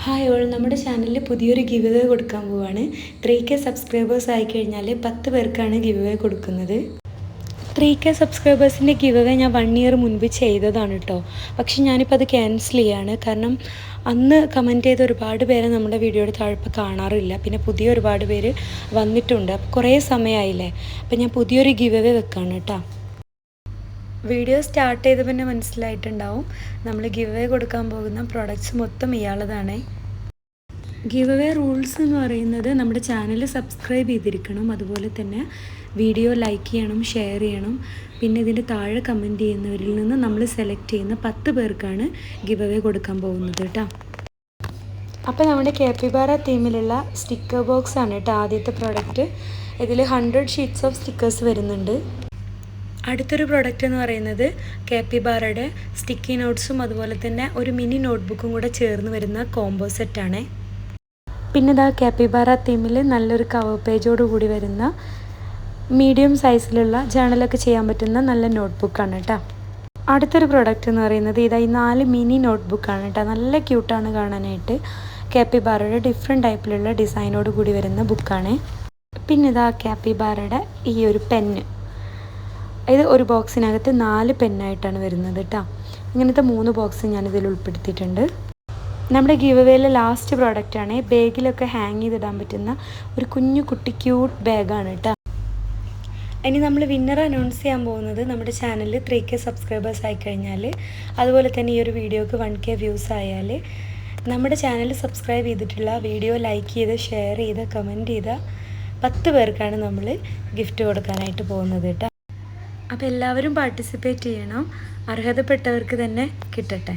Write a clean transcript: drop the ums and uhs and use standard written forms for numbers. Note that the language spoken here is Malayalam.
ഹായ് ഓൾ, നമ്മുടെ ചാനലിൽ പുതിയൊരു ഗിവ് അവേ കൊടുക്കാൻ പോവുകയാണ്. 3K സബ്സ്ക്രൈബേഴ്സ് ആയിക്കഴിഞ്ഞാൽ 10 പേർക്കാണ് ഗിവ് അവേ കൊടുക്കുന്നത്. 3K സബ്സ്ക്രൈബേഴ്സിൻ്റെ ഗിവ് അവേ ഞാൻ 1 ഇയർ മുൻപ് ചെയ്തതാണ് കേട്ടോ. പക്ഷെ ഞാനിപ്പോൾ അത് ക്യാൻസൽ ചെയ്യാണ്. കാരണം അന്ന് കമൻറ്റ് ചെയ്ത ഒരുപാട് പേരെ നമ്മുടെ വീഡിയോയുടെ താഴെ കാണാറില്ല. പിന്നെ പുതിയ ഒരുപാട് പേര് വന്നിട്ടുണ്ട്. അപ്പോൾ കുറേ സമയമായില്ലേ. അപ്പോൾ ഞാൻ പുതിയൊരു ഗിവ് അവേ വെക്കാണ് കേട്ടോ. വീഡിയോ സ്റ്റാർട്ട് ചെയ്തപ്പോൾ തന്നെ മനസ്സിലായിട്ടുണ്ടാവും നമ്മൾ ഗിവ് അവേ കൊടുക്കാൻ പോകുന്ന പ്രോഡക്റ്റ്സ് മൊത്തം ഇയാളതാണ്. ഗിവ് അവേ റൂൾസ് എന്ന് പറയുന്നത് നമ്മുടെ ചാനൽ സബ്സ്ക്രൈബ് ചെയ്തിരിക്കണം, അതുപോലെ തന്നെ വീഡിയോ ലൈക്ക് ചെയ്യണം, ഷെയർ ചെയ്യണം. പിന്നെ ഇതിൻ്റെ താഴെ കമൻറ്റ് ചെയ്യുന്നവരിൽ നിന്ന് നമ്മൾ സെലക്ട് ചെയ്യുന്ന 10 പേർക്കാണ് ഗിവ് അവേ കൊടുക്കാൻ പോകുന്നത് കേട്ടോ. അപ്പോൾ നമ്മുടെ കാപ്പിബാറ തീമിലുള്ള സ്റ്റിക്കർ ബോക്സ് ആണ് കേട്ടോ ആദ്യത്തെ പ്രോഡക്റ്റ്. ഇതിൽ 100 ഷീറ്റ്സ് ഓഫ് സ്റ്റിക്കേഴ്സ് വരുന്നുണ്ട്. അടുത്തൊരു പ്രോഡക്റ്റ് എന്ന് പറയുന്നത് കാപ്പിബാറയുടെ സ്റ്റിക്കി നോട്ട്സും അതുപോലെ തന്നെ ഒരു മിനി നോട്ട്ബുക്കും കൂടെ ചേർന്ന് വരുന്ന കോംബോ സെറ്റാണ്. പിന്നെ ഇതാ കാപ്പിബാറ തീമിൽ നല്ലൊരു കവർ പേജോട് കൂടി വരുന്ന മീഡിയം സൈസിലുള്ള ജേണലൊക്കെ ചെയ്യാൻ പറ്റുന്ന നല്ല നോട്ട്ബുക്കാണ് കേട്ടോ. അടുത്തൊരു പ്രോഡക്റ്റ് എന്ന് പറയുന്നത് ഇതാ ഈ 4 മിനി നോട്ട്ബുക്കാണ് കേട്ടോ. നല്ല ക്യൂട്ടാണ് കാണാനായിട്ട്. കാപ്പിബാറയുടെ ഡിഫറെൻറ്റ് ടൈപ്പിലുള്ള ഡിസൈനോട് കൂടി വരുന്ന ബുക്കാണ്. പിന്നെ ഇതാ കാപ്പിബാറയുടെ ഈ ഒരു പെന്ന്, ഇത് ഒരു ബോക്സിനകത്ത് 4 പെന്നായിട്ടാണ് വരുന്നത് കേട്ടോ. ഇങ്ങനത്തെ 3 ബോക്സ് ഞാനിതിൽ ഉൾപ്പെടുത്തിയിട്ടുണ്ട്. നമ്മുടെ ഗിവ് അവേയിലെ ലാസ്റ്റ് പ്രോഡക്റ്റാണ്. ബാഗിലൊക്കെ ഹാങ് ചെയ്തിടാൻ പറ്റുന്ന ഒരു കുഞ്ഞു കുട്ടി ക്യൂട്ട് ബാഗാണ് കേട്ടോ. ഇനി നമ്മൾ വിന്നർ അനൗൺസ് ചെയ്യാൻ പോകുന്നത് നമ്മുടെ ചാനലിൽ 3K സബ്സ്ക്രൈബേഴ്സ് ആയിക്കഴിഞ്ഞാൽ, അതുപോലെ തന്നെ ഈ ഒരു വീഡിയോക്ക് 1K വ്യൂസ് ആയാൽ നമ്മുടെ ചാനൽ സബ്സ്ക്രൈബ് ചെയ്തിട്ടുള്ള, വീഡിയോ ലൈക്ക് ചെയ്ത് ഷെയർ ചെയ്ത് കമൻറ്റ് ചെയ്ത 10 പേർക്കാണ് നമ്മൾ ഗിഫ്റ്റ് കൊടുക്കാനായിട്ട് പോകുന്നത് കേട്ടോ. അപ്പോൾ എല്ലാവരും പാർട്ടിസിപ്പേറ്റ് ചെയ്യണം. അർഹതപ്പെട്ടവർക്ക് തന്നെ കിട്ടട്ടെ.